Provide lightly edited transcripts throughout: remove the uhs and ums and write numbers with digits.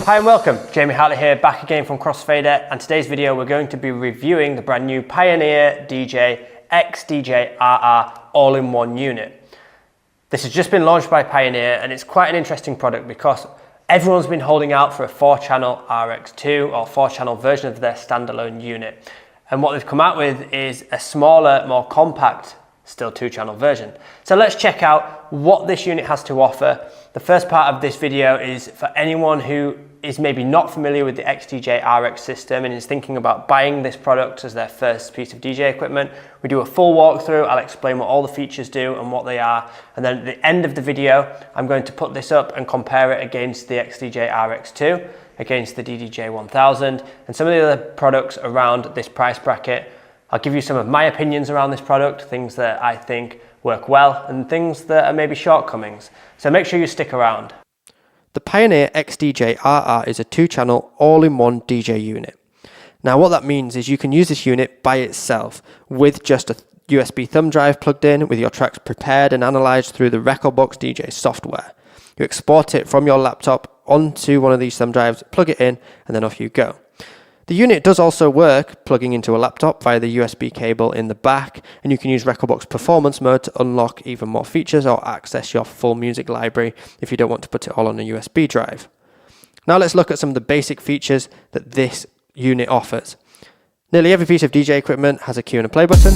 Hi and welcome, Jamie Hartley here, back again from Crossfader, and today's video we're going to be reviewing the brand new Pioneer DJ XDJ RR all-in-one unit. This has just been launched by Pioneer and it's quite an interesting product because everyone's been holding out for a 4-channel RX2 or 4-channel version of their standalone unit. And what they've come out with is a smaller, more compact, still 2-channel version. So let's check out what this unit has to offer. The first part of this video is for anyone who is maybe not familiar with the XDJ RX system and is thinking about buying this product as their first piece of DJ equipment. We do a full walkthrough, I'll explain what all the features do and what they are, and then at the end of the video I'm going to put this up and compare it against the XDJ RX2, against the DDJ 1000 and some of the other products around this price bracket. I'll give you some of my opinions around this product, things that I think work well and things that are maybe shortcomings. So make sure you stick around. The Pioneer XDJ RR is a 2-channel all-in-one DJ unit. Now what that means is you can use this unit by itself with just a USB thumb drive plugged in with your tracks prepared and analysed through the Rekordbox DJ software. You export it from your laptop onto one of these thumb drives, plug it in and then off you go. The unit does also work plugging into a laptop via the USB cable in the back, and you can use Rekordbox Performance Mode to unlock even more features or access your full music library if you don't want to put it all on a USB drive. Now let's look at some of the basic features that this unit offers. Nearly every piece of DJ equipment has a cue and a play button.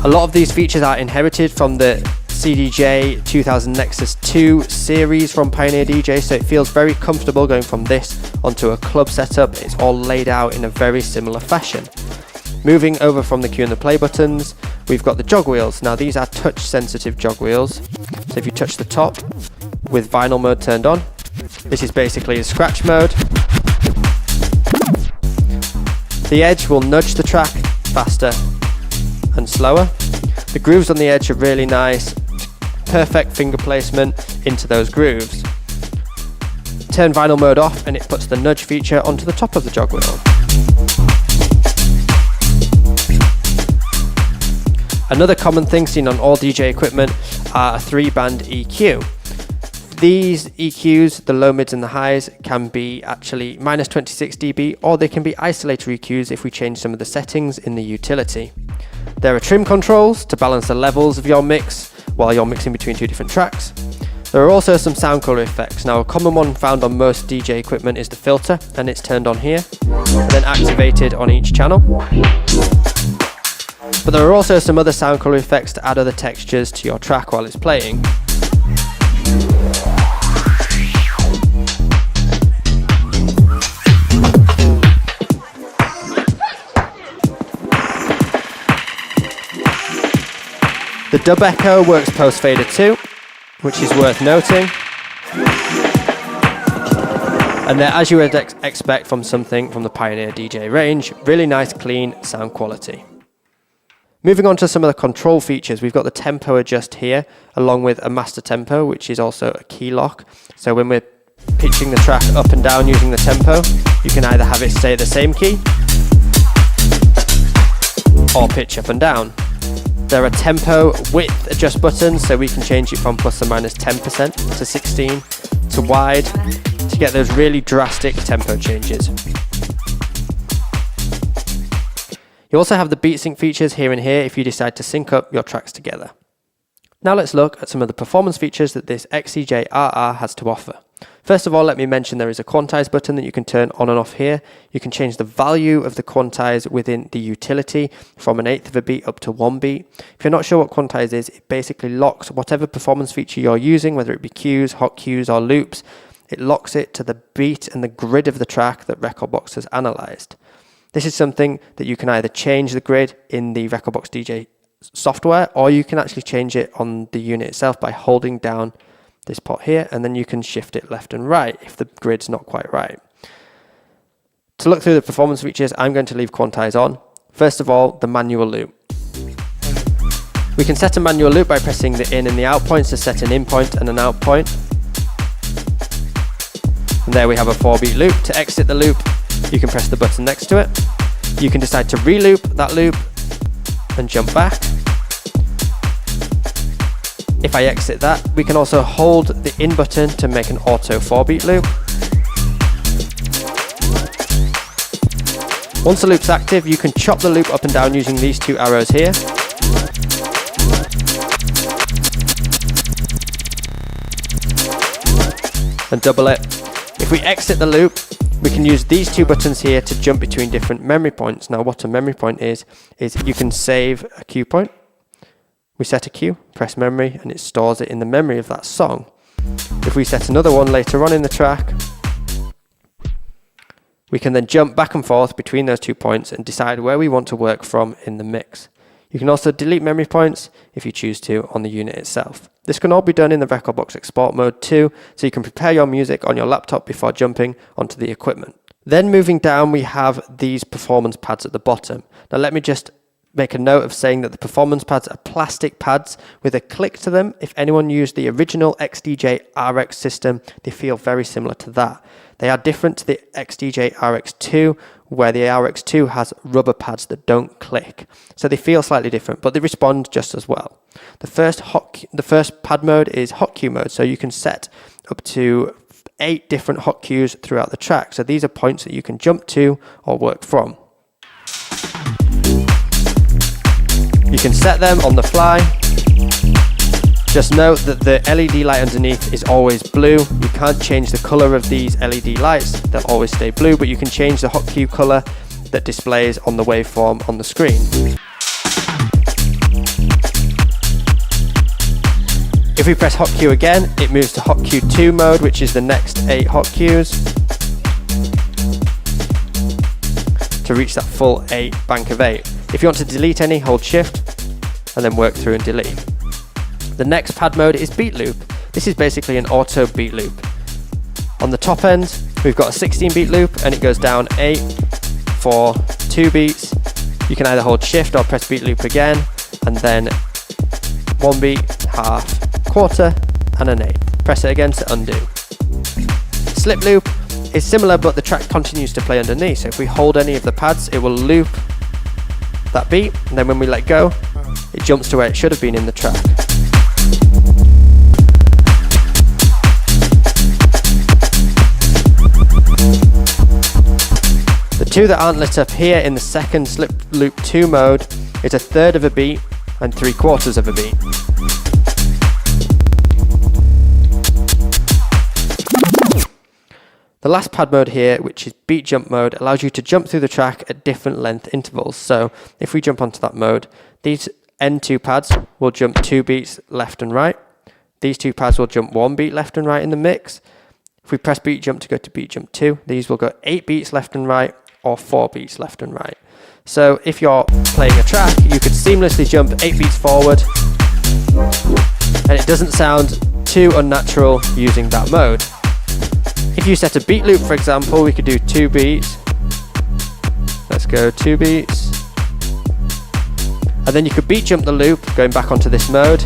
A lot of these features are inherited from the CDJ 2000 Nexus 2 series from Pioneer DJ, so it feels very comfortable going from this onto a club setup. It's all laid out in a very similar fashion. Moving over from the cue and the play buttons, we've got the jog wheels. Now these are touch sensitive jog wheels, so if you touch the top with vinyl mode turned on, this is basically a scratch mode. The edge will nudge the track faster and slower. The grooves on the edge are really nice, perfect finger placement into those grooves. Turn vinyl mode off and it puts the nudge feature onto the top of the jog wheel. Another common thing seen on all DJ equipment are a 3-band EQ. These EQs, the low, mids and the highs, can be actually minus 26 dB or they can be isolator EQs if we change some of the settings in the utility. There are trim controls to balance the levels of your mix while you're mixing between 2 different tracks. There are also some sound color effects. Now a common one found on most DJ equipment is the filter, and it's turned on here and then activated on each channel. But there are also some other sound color effects to add other textures to your track while it's playing. The dub echo works post fader too, which is worth noting. And they're, as you would expect from something from the Pioneer DJ range, really nice clean sound quality. Moving on to some of the control features, we've got the tempo adjust here, along with a master tempo, which is also a key lock. So when we're pitching the track up and down using the tempo, you can either have it stay at the same key or pitch up and down. There are tempo width adjust buttons, so we can change it from plus or minus 10% to 16 to wide to get those really drastic tempo changes. You also have the beat sync features here and here if you decide to sync up your tracks together. Now let's look at some of the performance features that this XDJ RR has to offer. First of all, let me mention there is a quantize button that you can turn on and off here. You can change the value of the quantize within the utility from 1/8 of a beat up to 1 beat. If you're not sure what quantize is, it basically locks whatever performance feature you're using, whether it be cues, hot cues or loops. It locks it to the beat and the grid of the track that Rekordbox has analysed. This is something that you can either change the grid in the Rekordbox DJ software, or you can actually change it on the unit itself by holding down this pot here, and then you can shift it left and right if the grid's not quite right. To look through the performance features, I'm going to leave quantize on. First of all, the manual loop. We can set a manual loop by pressing the in and the out points to set an in point and an out point. And there we have a 4-beat loop. To exit the loop, you can press the button next to it. You can decide to re-loop that loop and jump back. If I exit that, we can also hold the in button to make an auto 4-beat loop. Once the loop's active, you can chop the loop up and down using these two arrows here. And double it. If we exit the loop, we can use these two buttons here to jump between different memory points. Now what a memory point is you can save a cue point. We set a cue, press memory, and it stores it in the memory of that song. If we set another one later on in the track, we can then jump back and forth between those 2 points and decide where we want to work from in the mix. You can also delete memory points if you choose to on the unit itself. This can all be done in the rekordbox export mode too, so you can prepare your music on your laptop before jumping onto the equipment. Then moving down, we have these performance pads at the bottom. Now let me just make a note of saying that the performance pads are plastic pads with a click to them. If anyone used the original XDJ RX system, they feel very similar to that. They are different to the XDJ RX2, where the RX2 has rubber pads that don't click. So they feel slightly different, but they respond just as well. The first pad mode is hot cue mode, so you can set up to 8 different hot cues throughout the track. So these are points that you can jump to or work from. You can set them on the fly. Just note that the LED light underneath is always blue. You can't change the color of these LED lights, they'll always stay blue, but you can change the hot cue color that displays on the waveform on the screen. If we press hot cue again, it moves to hot cue 2 mode, which is the next 8 hot cues, to reach that full 8 bank of 8. If you want to delete any, hold shift and then work through and delete. The next pad mode is beat loop. This is basically an auto beat loop. On the top end, we've got a 16-beat loop and it goes down 8 for 2 beats. You can either hold shift or press beat loop again, and then 1 beat, half, quarter, and an 8. Press it again to undo. Slip loop is similar, but the track continues to play underneath. So if we hold any of the pads, it will loop that beat, and then when we let go, it jumps to where it should have been in the track. The two that aren't lit up here in the second slip loop 2 mode is 1/3 of a beat and 3/4 of a beat. The last pad mode here, which is beat jump mode, allows you to jump through the track at different length intervals. So if we jump onto that mode, these end 2 pads will jump 2 beats left and right. These 2 pads will jump 1 beat left and right in the mix. If we press beat jump to go to beat jump 2, these will go 8 beats left and right or 4 beats left and right. So if you're playing a track, you could seamlessly jump 8 beats forward, and it doesn't sound too unnatural using that mode. If you set a beat loop, for example, we could do 2 beats. Let's go 2 beats. And then you could beat jump the loop, going back onto this mode.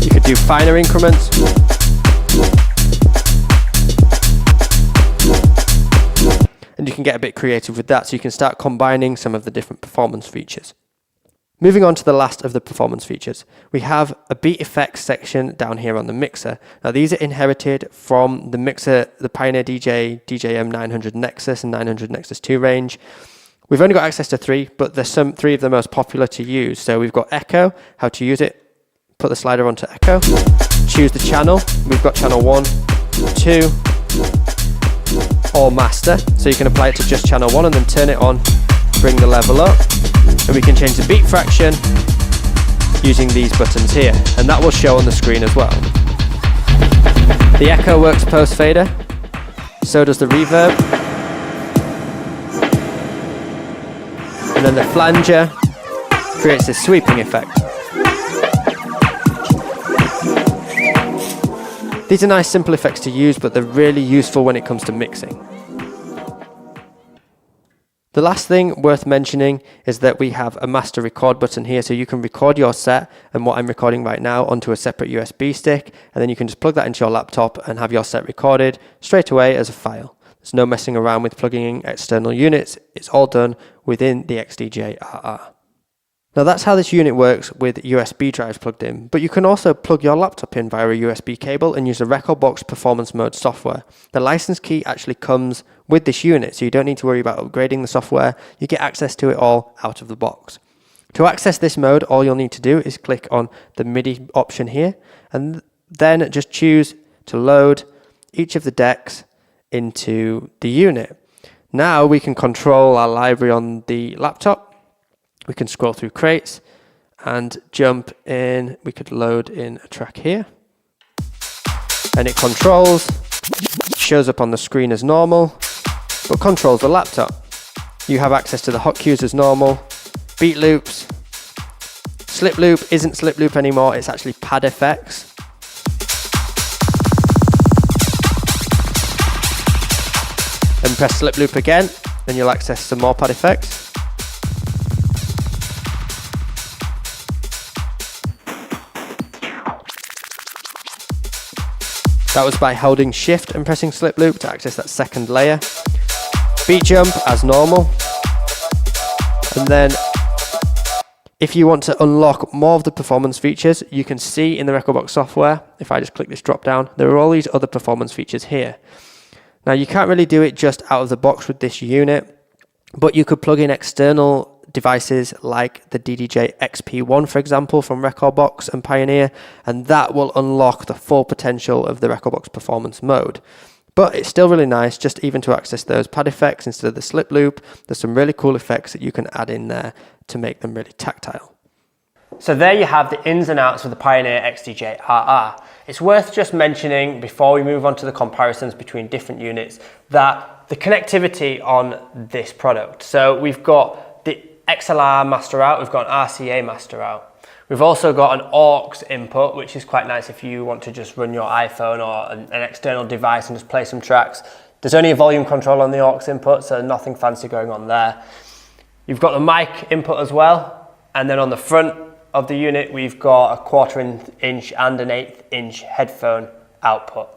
You could do finer increments. And you can get a bit creative with that, so you can start combining some of the different performance features. Moving on to the last of the performance features, we have a beat effects section down here on the mixer. Now these are inherited from the mixer, the Pioneer DJ, DJM 900 Nexus and 900 Nexus 2 range. We've only got access to 3, but there's 3 of the most popular to use. So we've got Echo, how to use it, put the slider onto Echo, choose the channel. We've got channel 1, 2, or master. So you can apply it to just channel 1 and then turn it on, bring the level up. And we can change the beat fraction using these buttons here, and that will show on the screen as well. The echo works post fader, so does the reverb, and then the flanger creates this sweeping effect. These are nice simple effects to use, but they're really useful when it comes to mixing. The last thing worth mentioning is that we have a master record button here, so you can record your set and what I'm recording right now onto a separate USB stick, and then you can just plug that into your laptop and have your set recorded straight away as a file. There's no messing around with plugging in external units. It's all done within the XDJ RR. Now that's how this unit works with USB drives plugged in, but you can also plug your laptop in via a USB cable and use the rekordbox performance mode software. The license key actually comes with this unit, so you don't need to worry about upgrading the software. You get access to it all out of the box. To access this mode, all you'll need to do is click on the MIDI option here, and then just choose to load each of the decks into the unit. Now we can control our library on the laptop. We can scroll through crates and jump in. We could load in a track here. And it controls, shows up on the screen as normal, but controls the laptop. You have access to the hotkeys as normal, beat loops. Slip loop isn't slip loop anymore, it's actually pad effects. And press slip loop again, then you'll access some more pad effects. That was by holding shift and pressing slip loop to access that second layer. Beat jump as normal. And then if you want to unlock more of the performance features, you can see in the rekordbox software, if I just click this drop down, there are all these other performance features here. Now you can't really do it just out of the box with this unit, but you could plug in external devices like the DDJ XP1, for example, from rekordbox and Pioneer, and that will unlock the full potential of the rekordbox performance mode. But it's still really nice just even to access those pad effects instead of the slip loop. There's some really cool effects that you can add in there to make them really tactile. So there you have the ins and outs of the Pioneer XDJ RR. It's worth just mentioning before we move on to the comparisons between different units that the connectivity on this product. So we've got the XLR master out, we've got an RCA master out. We've also got an aux input, which is quite nice if you want to just run your iPhone or an external device and just play some tracks. There's only a volume control on the aux input, so nothing fancy going on there. You've got the mic input as well, and then on the front of the unit, we've got a 1/4 inch and an 1/8 inch headphone output.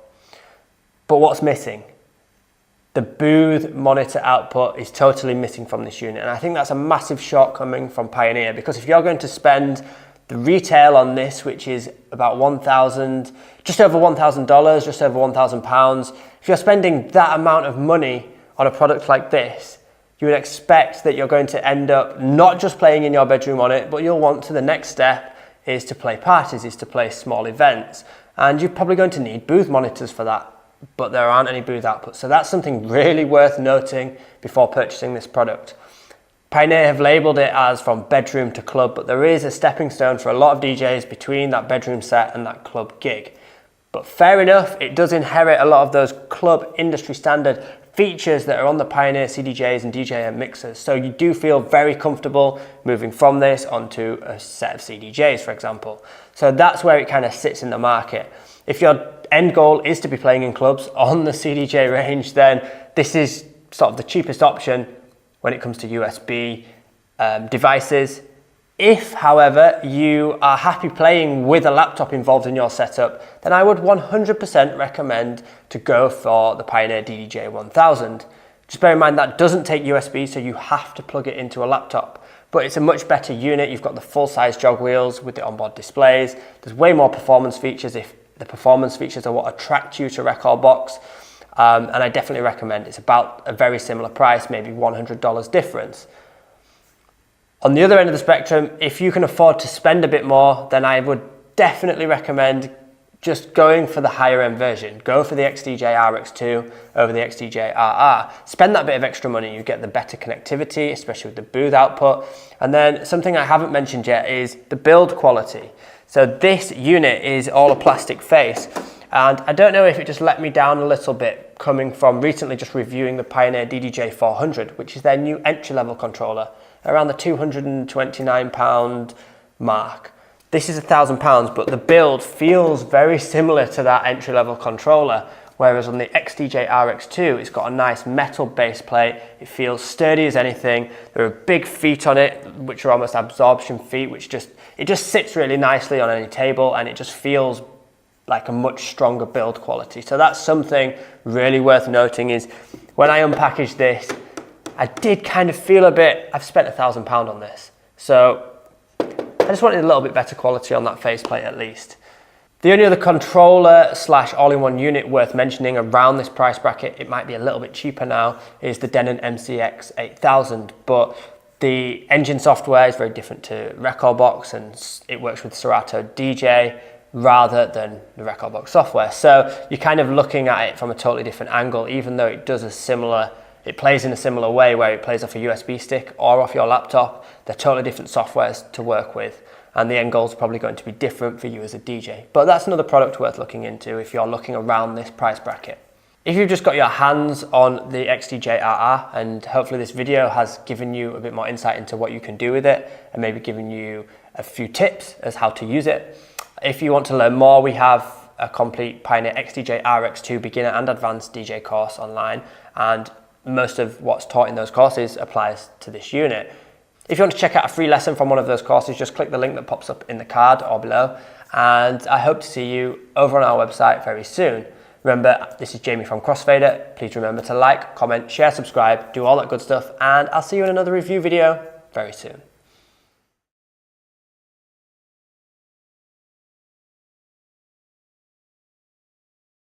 But what's missing? The booth monitor output is totally missing from this unit, and I think that's a massive shortcoming from Pioneer, because if you're going to spend the retail on this, which is about just over $1,000, just over £1,000, if you're spending that amount of money on a product like this, you would expect that you're going to end up not just playing in your bedroom on it, but you'll want to, the next step is to play parties, is to play small events. And you're probably going to need booth monitors for that, but there aren't any booth outputs. So that's something really worth noting before purchasing this product. Pioneer have labeled it as from bedroom to club, but there is a stepping stone for a lot of DJs between that bedroom set and that club gig. But fair enough, it does inherit a lot of those club industry standard features that are on the Pioneer CDJs and DJM mixers. So you do feel very comfortable moving from this onto a set of CDJs, for example. So that's where it kind of sits in the market. If your end goal is to be playing in clubs on the CDJ range, then this is sort of the cheapest option when it comes to USB devices. If, however, you are happy playing with a laptop involved in your setup, then I would 100% recommend to go for the Pioneer DDJ 1000. Just bear in mind that doesn't take USB, so you have to plug it into a laptop. But it's a much better unit. You've got the full-size jog wheels with the onboard displays. There's way more performance features if the performance features are what attract you to rekordbox. And I definitely recommend. It's about a very similar price, maybe $100 difference. On the other end of the spectrum, if you can afford to spend a bit more, then I would definitely recommend just going for the higher end version. Go for the XDJ RX2 over the XDJ RR. Spend that bit of extra money, you get the better connectivity, especially with the booth output. And then something I haven't mentioned yet is the build quality. So this unit is all a plastic face. And I don't know if it just let me down a little bit coming from recently just reviewing the Pioneer DDJ 400, which is their new entry-level controller, around the £229 mark. This is £1,000, but the build feels very similar to that entry-level controller, whereas on the XDJ RX2, it's got a nice metal base plate. It feels sturdy as anything. There are big feet on it, which are almost absorption feet, which just sits really nicely on any table, and it just feels like a much stronger build quality. So that's something really worth noting, is when I unpackaged this, I did kind of feel a bit, I've spent £1,000 on this. So I just wanted a little bit better quality on that faceplate at least. The only other controller / all-in-one unit worth mentioning around this price bracket, it might be a little bit cheaper now, is the Denon MCX 8000, but the engine software is very different to Recordbox, and it works with Serato DJ rather than the Recordbox software. So you're kind of looking at it from a totally different angle, even though it does it plays in a similar way where it plays off a USB stick or off your laptop. They're totally different softwares to work with, and the end goal is probably going to be different for you as a DJ. But that's another product worth looking into if you're looking around this price bracket. If you've just got your hands on the XDJ RR, and hopefully this video has given you a bit more insight into what you can do with it, and maybe given you a few tips as how to use it. If you want to learn more, we have a complete Pioneer XDJ RX2 beginner and advanced DJ course online, and most of what's taught in those courses applies to this unit. If you want to check out a free lesson from one of those courses, just click the link that pops up in the card or below, and I hope to see you over on our website very soon. Remember, this is Jamie from Crossfader. Please remember to like, comment, share, subscribe, do all that good stuff, and I'll see you in another review video very soon.